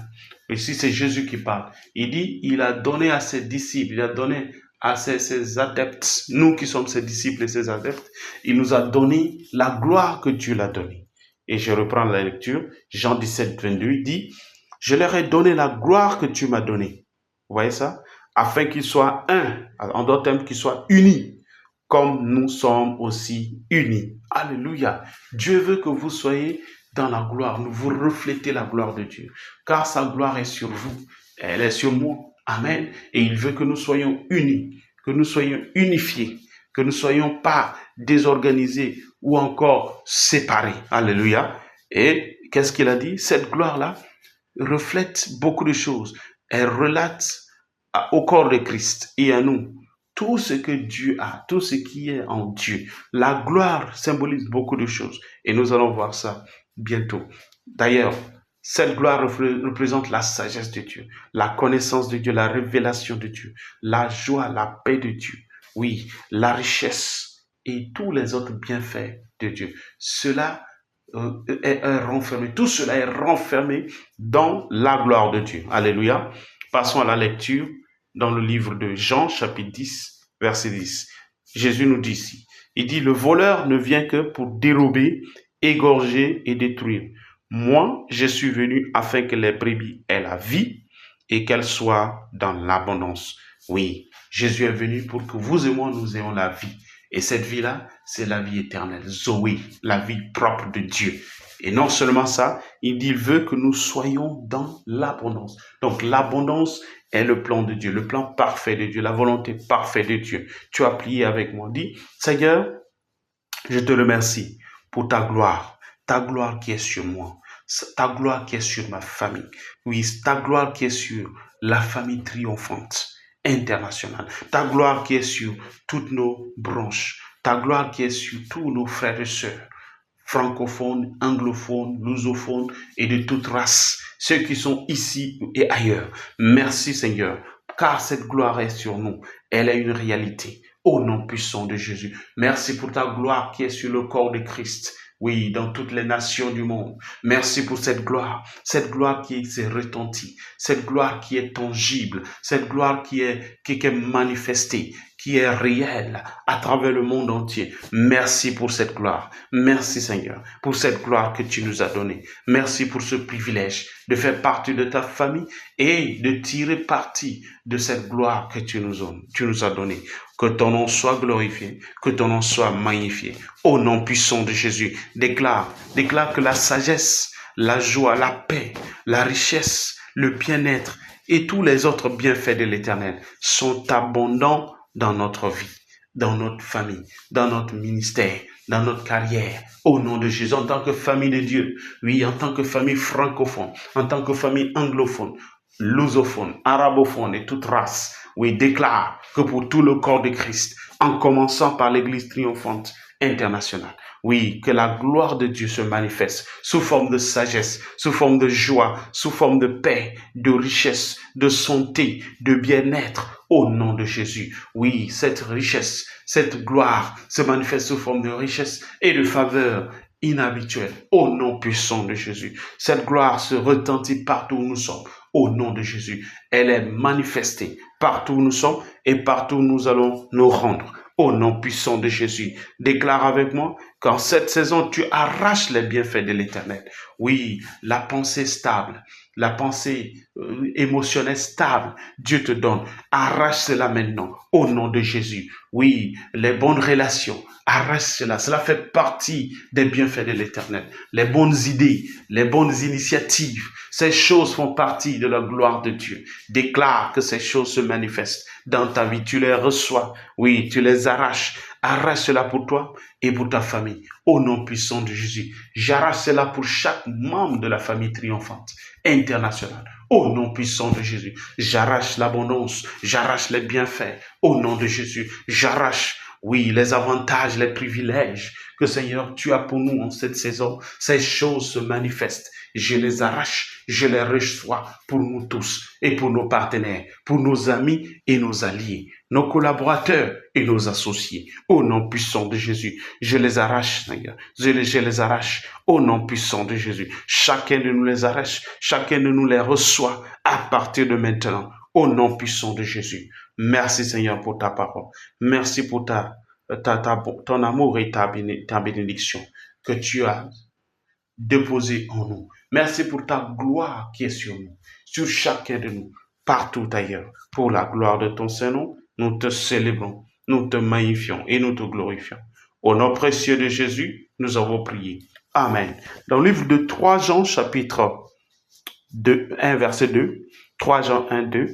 Ici, c'est Jésus qui parle. Il dit, il a donné à ses disciples, il a donné à ses adeptes, nous qui sommes ses disciples et ses adeptes, il nous a donné la gloire que Dieu l'a donnée. Et je reprends la lecture, Jean 17, 22, il dit, je leur ai donné la gloire que tu m'as donnée. Vous voyez ça? Afin qu'ils soient un, en d'autres termes, qu'ils soient unis, comme nous sommes aussi unis. Alléluia. Dieu veut que vous soyez dans la gloire, vous reflétez la gloire de Dieu, car sa gloire est sur vous, elle est sur moi. Amen. Et il veut que nous soyons unis, que nous soyons unifiés, que nous ne soyons pas désorganisés ou encore séparés. Alléluia. Et qu'est-ce qu'il a dit? Cette gloire-là reflète beaucoup de choses. Elle relate au corps de Christ et à nous tout ce que Dieu a, tout ce qui est en Dieu. La gloire symbolise beaucoup de choses et nous allons voir ça bientôt. D'ailleurs, cette gloire représente la sagesse de Dieu, la connaissance de Dieu, la révélation de Dieu, la joie, la paix de Dieu, oui, la richesse et tous les autres bienfaits de Dieu. Cela est renfermé, tout cela est renfermé dans la gloire de Dieu. Alléluia. Passons à la lecture dans le livre de Jean, chapitre 10, verset 10. Jésus nous dit ici, il dit, le voleur ne vient que pour dérober, égorger et détruire. Moi, je suis venu afin que les brebis aient la vie et qu'elles soient dans l'abondance. Oui, Jésus est venu pour que vous et moi, nous ayons la vie. Et cette vie-là, c'est la vie éternelle, Zoé, la vie propre de Dieu. Et non seulement ça, il dit, il veut que nous soyons dans l'abondance. Donc l'abondance est le plan de Dieu, le plan parfait de Dieu, la volonté parfaite de Dieu. Tu as prié avec moi. Dis, Seigneur, je te remercie pour ta gloire qui est sur moi, ta gloire qui est sur ma famille. Oui, ta gloire qui est sur la famille triomphante internationale, ta gloire qui est sur toutes nos branches, ta gloire qui est sur tous nos frères et sœurs, francophones, anglophones, lusophones et de toute race, ceux qui sont ici et ailleurs. Merci Seigneur, car cette gloire est sur nous, elle est une réalité. au nom puissant de Jésus. Merci pour ta gloire qui est sur le corps de Christ. Oui, dans toutes les nations du monde. Merci pour cette gloire qui s'est retentie, cette gloire qui est tangible, cette gloire qui est manifestée, qui est réelle à travers le monde entier. Merci pour cette gloire. Merci Seigneur pour cette gloire que tu nous as donnée. Merci pour ce privilège de faire partie de ta famille et de tirer parti de cette gloire que tu nous as donnée. Que ton nom soit glorifié, que ton nom soit magnifié. Au nom puissant de Jésus, déclare que la sagesse, la joie, la paix, la richesse, le bien-être et tous les autres bienfaits de l'Éternel sont abondants dans notre vie, dans notre famille, dans notre ministère, dans notre carrière, au nom de Jésus, en tant que famille de Dieu, oui, en tant que famille francophone, en tant que famille anglophone, lusophone, arabophone et toute race, oui, déclare que pour tout le corps de Christ, en commençant par l'Église triomphante internationale, oui, que la gloire de Dieu se manifeste sous forme de sagesse, sous forme de joie, sous forme de paix, de richesse, de santé, de bien-être, au nom de Jésus. Oui, cette richesse, cette gloire se manifeste sous forme de richesse et de faveur inhabituelle, au nom puissant de Jésus. Cette gloire se retentit partout où nous sommes, au nom de Jésus. Elle est manifestée partout où nous sommes et partout où nous allons nous rendre. Au nom puissant de Jésus, déclare avec moi qu'en cette saison, tu arraches les bienfaits de l'Éternel. Oui, la pensée stable, la pensée émotionnelle stable, Dieu te donne. Arrache cela maintenant, au nom de Jésus. Oui, les bonnes relations, arrache cela. Cela fait partie des bienfaits de l'Éternel. Les bonnes idées, les bonnes initiatives, ces choses font partie de la gloire de Dieu. Déclare que ces choses se manifestent dans ta vie. Tu les reçois. Oui, tu les arraches. Arrache cela pour toi et pour ta famille. Au nom puissant de Jésus. J'arrache cela pour chaque membre de la famille triomphante internationale. Au nom puissant de Jésus. J'arrache l'abondance. J'arrache les bienfaits. Au nom de Jésus. J'arrache, oui, les avantages, les privilèges que Seigneur, tu as pour nous en cette saison. Ces choses se manifestent. Je les arrache, je les reçois pour nous tous et pour nos partenaires, pour nos amis et nos alliés, nos collaborateurs et nos associés. Au nom puissant de Jésus, je les arrache, Seigneur. Je les arrache au nom puissant de Jésus. Chacun de nous les arrache, chacun de nous les reçoit à partir de maintenant. Au nom puissant de Jésus. Merci Seigneur pour ta parole. Merci pour ton amour et ta bénédiction que tu as déposé en nous. Merci pour ta gloire qui est sur nous, sur chacun de nous, partout ailleurs. Pour la gloire de ton Saint-Nom, nous te célébrons, nous te magnifions et nous te glorifions. Au nom précieux de Jésus, nous avons prié. Amen. Dans le livre de 3 Jean, chapitre 2, 1, verset 2, 3 Jean 1, 2,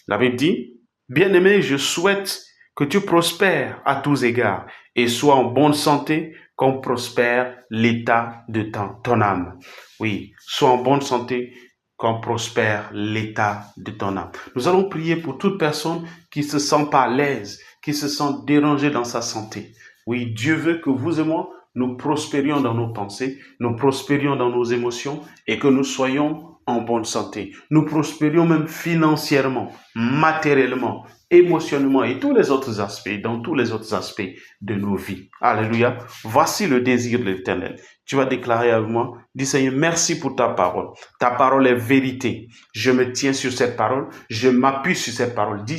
la Bible dit, « Bien-aimé, je souhaite que tu prospères à tous égards et sois en bonne santé, qu'on prospère l'état de ton âme. » Oui, sois en bonne santé, qu'on prospère l'état de ton âme. Nous allons prier pour toute personne qui se sent pas à l'aise, qui se sent dérangée dans sa santé. Oui, Dieu veut que vous et moi, nous prospérions dans nos pensées, nous prospérions dans nos émotions et que nous soyons en bonne santé. Nous prospérions même financièrement, matériellement, émotionnellement et tous les autres aspects, dans tous les autres aspects de nos vies. Alléluia. Voici le désir de l'Éternel. Tu vas déclarer avec moi, dis Seigneur, merci pour ta parole. Ta parole est vérité. Je me tiens sur cette parole, je m'appuie sur cette parole. Dis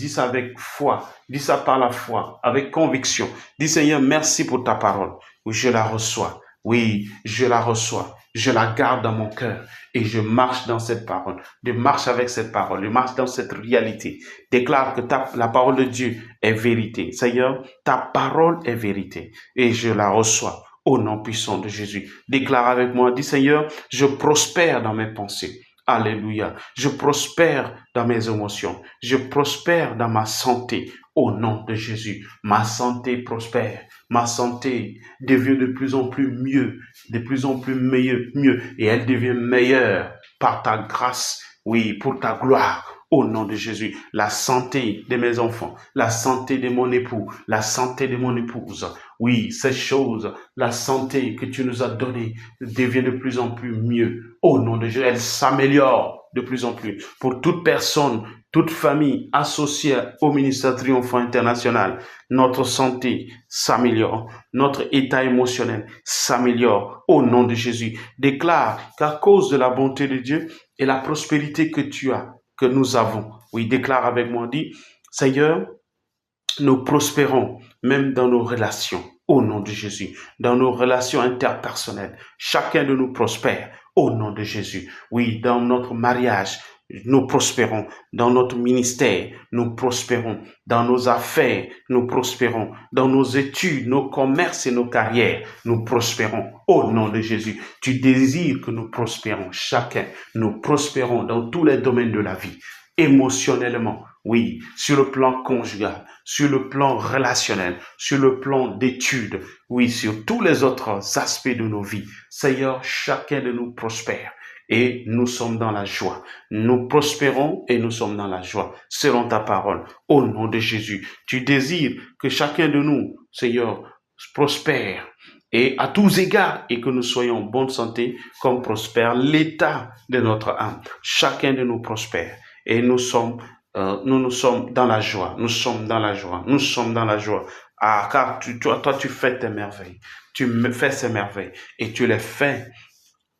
ça avec foi, dis ça par la foi, avec conviction. Dis Seigneur, merci pour ta parole. Oui, je la reçois. Oui, je la reçois. Je la garde dans mon cœur et je marche dans cette parole. Je marche avec cette parole. Je marche dans cette réalité. Déclare que la parole de Dieu est vérité. Seigneur, ta parole est vérité et je la reçois au nom puissant de Jésus. Déclare avec moi, dis Seigneur, je prospère dans mes pensées. Alléluia. Je prospère dans mes émotions. Je prospère dans ma santé. Au nom de Jésus, ma santé prospère. Ma santé devient de plus en plus mieux, de plus en plus mieux. Et elle devient meilleure par ta grâce. Oui, pour ta gloire. Au nom de Jésus, la santé de mes enfants, la santé de mon époux, la santé de mon épouse. Oui, ces choses, la santé que tu nous as donnée devient de plus en plus mieux. Au nom de Jésus, elle s'améliore de plus en plus. Pour toute personne, toute famille associée au ministère Triomphant International, notre santé s'améliore, notre état émotionnel s'améliore au nom de Jésus. Déclare qu'à cause de la bonté de Dieu et la prospérité que tu as, que nous avons, oui, déclare avec moi, dit, Seigneur, nous prospérons même dans nos relations, au nom de Jésus, dans nos relations interpersonnelles. Chacun de nous prospère, au nom de Jésus. Oui, dans notre mariage, nous prospérons. Dans notre ministère, nous prospérons. Dans nos affaires, nous prospérons. Dans nos études, nos commerces et nos carrières, nous prospérons. Au nom de Jésus, tu désires que nous prospérons. Chacun, nous prospérons dans tous les domaines de la vie. Émotionnellement, oui, sur le plan conjugal, sur le plan relationnel, sur le plan d'études, oui, sur tous les autres aspects de nos vies. Seigneur, chacun de nous prospère et nous sommes dans la joie. Nous prospérons et nous sommes dans la joie, selon ta parole. Au nom de Jésus, tu désires que chacun de nous, Seigneur, prospère et à tous égards et que nous soyons en bonne santé comme prospère l'état de notre âme. Chacun de nous prospère et nous sommes dans la joie, nous sommes dans la joie, nous sommes dans la joie. Ah, car toi, tu fais tes merveilles, tu me fais ces merveilles et tu les fais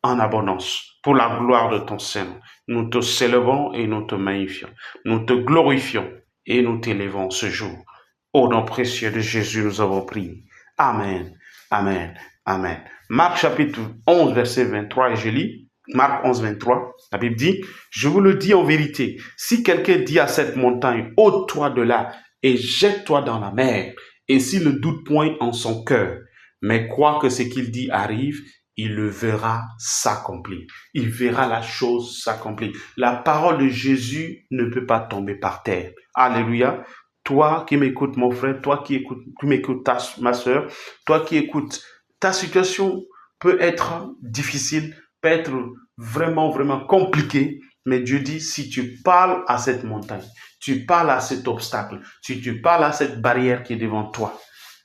en abondance pour la gloire de ton Saint. Nous te célébrons et nous te magnifions, nous te glorifions et nous t'élevons ce jour. Au nom précieux de Jésus, nous avons prié. Amen, amen, amen. Marc chapitre 11, verset 23, et je lis. Marc 11, 23, la Bible dit, « Je vous le dis en vérité, si quelqu'un dit à cette montagne, ôte-toi de là et jette-toi dans la mer, et s'il ne doute point en son cœur, mais croit que ce qu'il dit arrive, il le verra s'accomplir. Il verra la chose s'accomplir. La parole de Jésus ne peut pas tomber par terre. Alléluia. Toi qui m'écoutes, mon frère, toi qui m'écoutes, ma soeur, toi qui écoutes, ta situation peut être difficile, peut être vraiment, vraiment compliqué, mais Dieu dit, si tu parles à cette montagne, tu parles à cet obstacle, si tu parles à cette barrière qui est devant toi,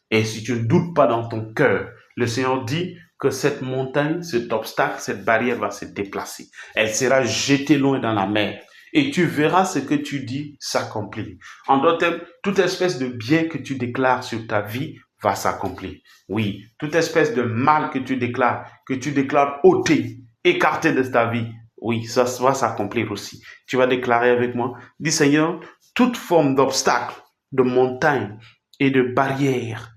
et si tu ne doutes pas dans ton cœur, le Seigneur dit que cette montagne, cet obstacle, cette barrière va se déplacer. Elle sera jetée loin dans la mer. Et tu verras ce que tu dis s'accomplir. En d'autres termes, toute espèce de bien que tu déclares sur ta vie va s'accomplir. Oui, toute espèce de mal que tu déclares ôté, écarté de ta vie, oui, ça va s'accomplir aussi. Tu vas déclarer avec moi, dis Seigneur, toute forme d'obstacle, de montagne et de barrière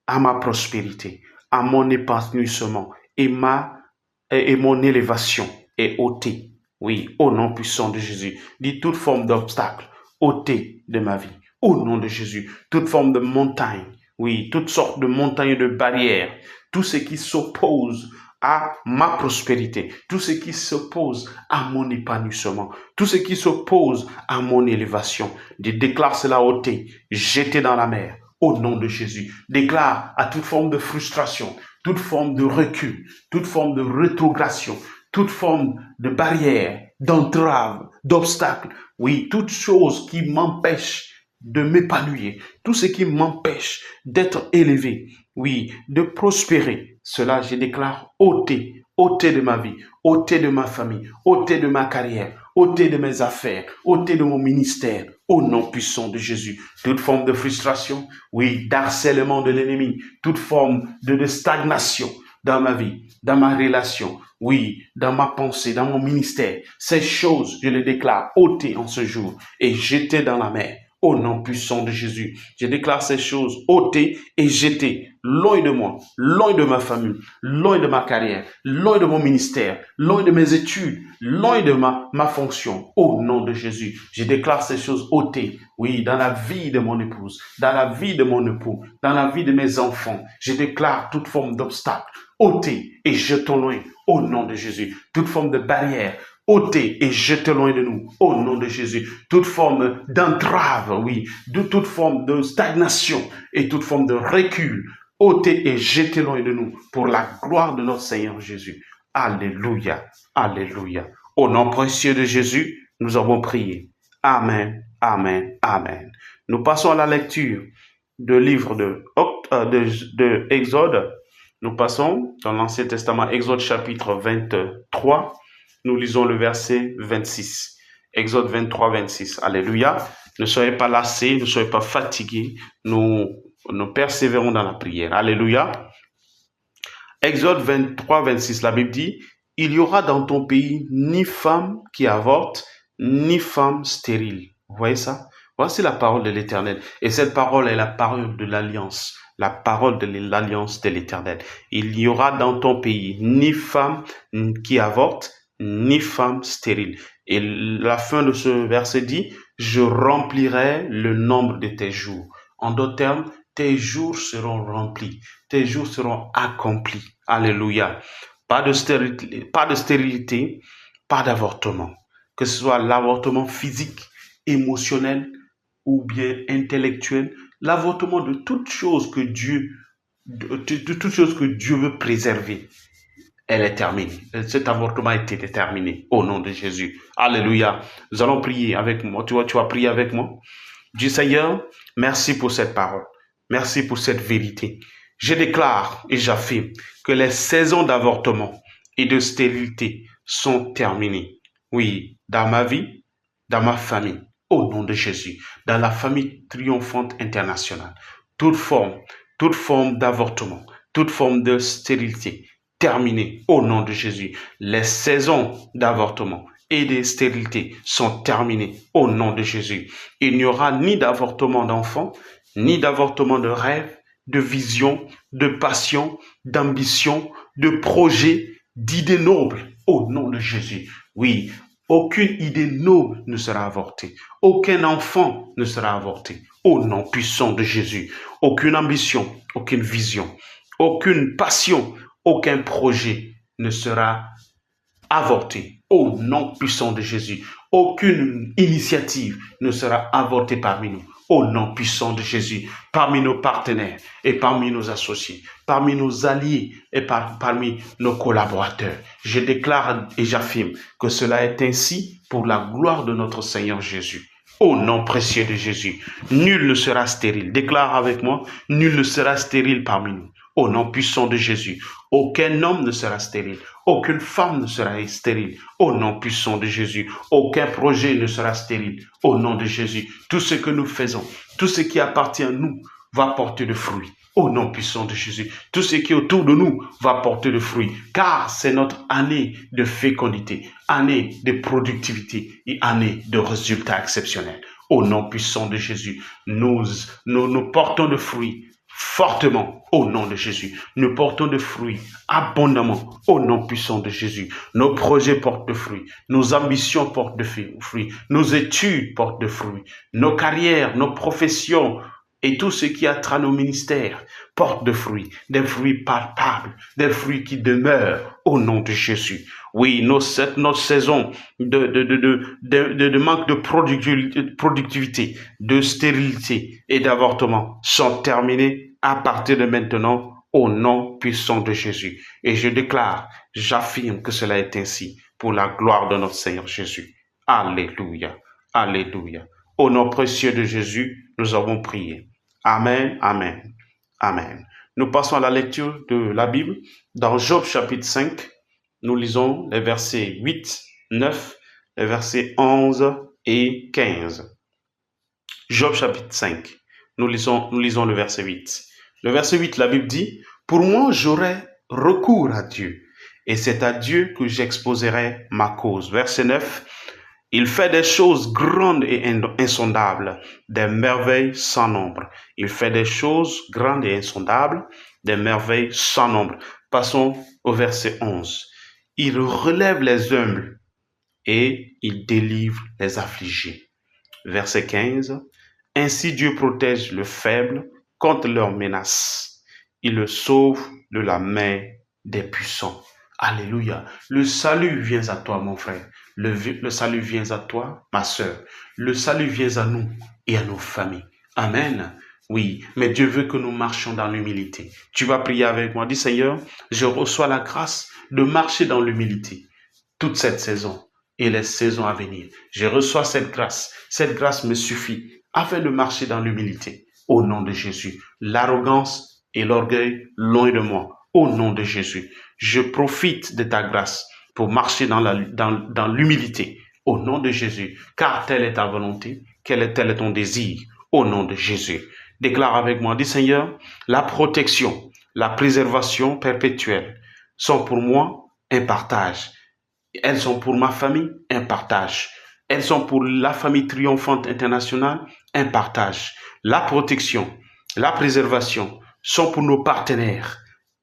à ma prospérité, à mon épanouissement et mon élévation est ôtée. Oui, au nom puissant de Jésus. Dis toute forme d'obstacle ôtée de ma vie. Au nom de Jésus. Toute forme de montagne. Oui, toutes sortes de montagnes et de barrières. Tout ce qui s'oppose à ma prospérité. Tout ce qui s'oppose à mon épanouissement. Tout ce qui s'oppose à mon élévation. Je déclare cela ôté, jeté dans la mer. Au nom de Jésus. Déclare à toute forme de frustration, toute forme de recul, toute forme de rétrogradation, toute forme de barrière, d'entrave, d'obstacle. Oui, toute chose qui m'empêche de m'épanouir, tout ce qui m'empêche d'être élevé, oui, de prospérer. Cela, je déclare ôté, ôté de ma vie, ôté de ma famille, ôté de ma carrière, ôté de mes affaires, ôté de mon ministère, au nom puissant de Jésus. Toute forme de frustration, oui, d'harcèlement de l'ennemi, toute forme de stagnation dans ma vie, dans ma relation, oui, dans ma pensée, dans mon ministère. Ces choses, je les déclare ôtées en ce jour et jetées dans la mer. Au nom puissant de Jésus, je déclare ces choses ôtées et jetées loin de moi, loin de ma famille, loin de ma carrière, loin de mon ministère, loin de mes études, loin de ma fonction. Au nom de Jésus, je déclare ces choses ôtées, oui, dans la vie de mon épouse, dans la vie de mon époux, dans la vie de mes enfants. Je déclare toute forme d'obstacle ôtée et jetons loin. Au nom de Jésus, toute forme de barrière ôtez et jetez loin de nous, au nom de Jésus, toute forme d'entrave, oui, de toute forme de stagnation et toute forme de recul, ôtez et jetez loin de nous, pour la gloire de notre Seigneur Jésus. Alléluia, alléluia. Au nom précieux de Jésus, nous avons prié. Amen, amen, amen. Nous passons à la lecture du livre de Exode. Nous passons dans l'Ancien Testament, Exode chapitre 23. nous lisons le verset 26. Exode 23, 26. Alléluia. Ne soyez pas lassés, ne soyez pas fatigués. Nous persévérons dans la prière. Alléluia. Exode 23, 26, la Bible dit, « Il y aura dans ton pays ni femme qui avorte, ni femme stérile. » Vous voyez ça? Voici la parole de l'Éternel. Et cette parole est la parole de l'alliance, la parole de l'alliance de l'Éternel. Il n'y aura dans ton pays ni femme qui avorte, ni femme stérile. Et la fin de ce verset dit, « Je remplirai le nombre de tes jours. » En d'autres termes, tes jours seront remplis, tes jours seront accomplis. Alléluia. Pas de stérilité, pas d'avortement. Que ce soit l'avortement physique, émotionnel ou bien intellectuel, l'avortement de toute chose que Dieu veut préserver, elle est terminée. Cet avortement a été déterminé au nom de Jésus. Alléluia. Nous allons prier avec moi. Tu vas prier avec moi. Dieu Seigneur, merci pour cette parole. Merci pour cette vérité. Je déclare et j'affirme que les saisons d'avortement et de stérilité sont terminées. Oui, dans ma vie, dans ma famille, au nom de Jésus, dans la famille triomphante internationale, toute forme d'avortement, toute forme de stérilité, terminée au nom de Jésus. Les saisons d'avortement et de stérilité sont terminées au nom de Jésus. Il n'y aura ni d'avortement d'enfants, ni d'avortement de rêves, de visions, de passions, d'ambitions, de projets, d'idées nobles au nom de Jésus. Oui, aucune idée noble ne sera avortée. Aucun enfant ne sera avorté au nom puissant de Jésus. Aucune ambition, aucune vision, aucune passion, aucun projet ne sera avorté au nom puissant de Jésus. Aucune initiative ne sera avortée parmi nous. Au nom puissant de Jésus, parmi nos partenaires et parmi nos associés, parmi nos alliés et parmi nos collaborateurs. Je déclare et j'affirme que cela est ainsi pour la gloire de notre Seigneur Jésus. Au nom précieux de Jésus, nul ne sera stérile. Déclare avec moi, nul ne sera stérile parmi nous. Au nom puissant de Jésus, aucun homme ne sera stérile. Aucune femme ne sera stérile. Au nom puissant de Jésus, aucun projet ne sera stérile. Au nom de Jésus, tout ce que nous faisons, tout ce qui appartient à nous va porter de fruits. Au nom puissant de Jésus, tout ce qui est autour de nous va porter de fruits, car c'est notre année de fécondité, année de productivité et année de résultats exceptionnels. Au nom puissant de Jésus, nous portons de fruits fortement au nom de Jésus. Nous portons de fruits abondamment au nom puissant de Jésus. Nos projets portent de fruits. Nos ambitions portent de fruits. Nos études portent de fruits. Nos carrières, nos professions et tout ce qui a trait à nos ministères portent de fruits. Des fruits palpables, des fruits qui demeurent au nom de Jésus. Oui, notre saison de manque de productivité, de stérilité et d'avortement sont terminées à partir de maintenant au nom puissant de Jésus. Et je déclare, j'affirme que cela est ainsi pour la gloire de notre Seigneur Jésus. Alléluia, alléluia. Au nom précieux de Jésus, nous avons prié. Amen, amen, amen. Nous passons à la lecture de la Bible. Dans Job chapitre 5, nous lisons les versets 8, 9, les versets 11 et 15. Job chapitre 5, nous lisons le verset 8. Le verset 8, la Bible dit, « Pour moi, j'aurai recours à Dieu, et c'est à Dieu que j'exposerai ma cause. » Verset 9, « Il fait des choses grandes et insondables, des merveilles sans nombre. » Il fait des choses grandes et insondables, des merveilles sans nombre. Passons au verset 11. « Il relève les humbles et il délivre les affligés. » Verset 15. « Ainsi Dieu protège le faible contre leurs menaces. Il le sauve de la main des puissants. » Alléluia. Le salut vient à toi, mon frère. Le salut vient à toi, ma sœur. Le salut vient à nous et à nos familles. Amen. Oui, mais Dieu veut que nous marchions dans l'humilité. Tu vas prier avec moi. Dis, Seigneur, je reçois la grâce de marcher dans l'humilité toute cette saison et les saisons à venir. Je reçois cette grâce. Cette grâce me suffit afin de marcher dans l'humilité. Au nom de Jésus, l'arrogance et l'orgueil loin de moi. Au nom de Jésus, je profite de ta grâce pour marcher dans l'humilité. Au nom de Jésus, car telle est ta volonté, tel est ton désir. Au nom de Jésus. Déclare avec moi, dis Seigneur, la protection, la préservation perpétuelle sont pour moi un partage. Elles sont pour ma famille un partage. Elles sont pour la famille triomphante internationale un partage. La protection, la préservation sont pour nos partenaires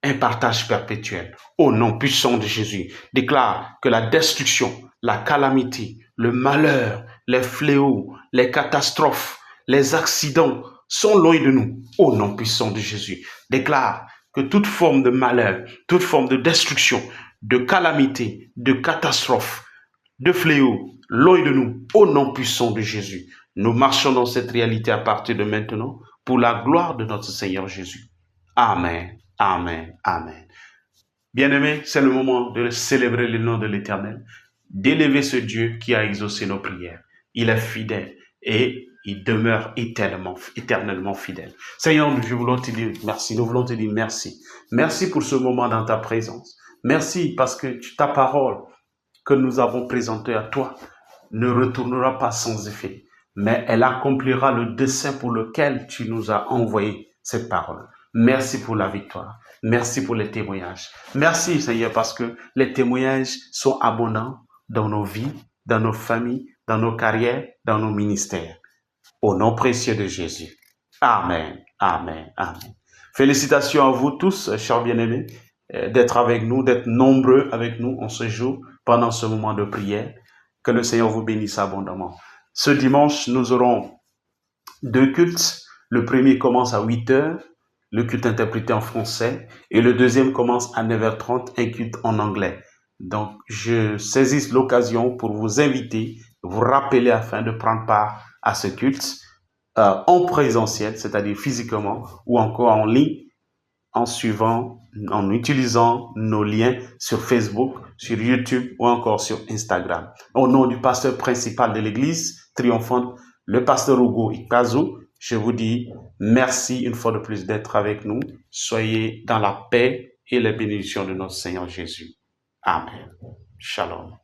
un partage perpétuel. Au nom puissant de Jésus, déclare que la destruction, la calamité, le malheur, les fléaux, les catastrophes, les accidents sont loin de nous. Au nom puissant de Jésus, déclare que toute forme de malheur, toute forme de destruction, de calamité, de catastrophe, de fléau, loin de nous. Au nom puissant de Jésus, nous marchons dans cette réalité à partir de maintenant pour la gloire de notre Seigneur Jésus. Amen, amen, amen. Bien-aimés, c'est le moment de célébrer le nom de l'Éternel, d'élever ce Dieu qui a exaucé nos prières. Il est fidèle et il demeure éternellement fidèle. Seigneur, nous voulons te dire merci. Nous voulons te dire merci. Merci pour ce moment dans ta présence. Merci parce que ta parole que nous avons présentée à toi ne retournera pas sans effet, mais elle accomplira le dessein pour lequel tu nous as envoyé cette parole. Merci pour la victoire. Merci pour les témoignages. Merci, Seigneur, parce que les témoignages sont abondants dans nos vies, dans nos familles, dans nos carrières, dans nos ministères. Au nom précieux de Jésus. Amen, amen, amen. Félicitations à vous tous, chers bien-aimés, d'être avec nous, d'être nombreux avec nous en ce jour, pendant ce moment de prière. Que le Seigneur vous bénisse abondamment. Ce dimanche, nous aurons 2 cultes. Le premier commence à 8h, le culte interprété en français, et le deuxième commence à 9h30, un culte en anglais. Donc, je saisis l'occasion pour vous inviter, vous rappeler afin de prendre part à ce culte en présentiel, c'est-à-dire physiquement, ou encore en ligne, en utilisant nos liens sur Facebook, sur YouTube ou encore sur Instagram. Au nom du pasteur principal de l'église triomphante, le pasteur Hugo Ikazu, je vous dis merci une fois de plus d'être avec nous. Soyez dans la paix et les bénédictions de notre Seigneur Jésus. Amen. Shalom.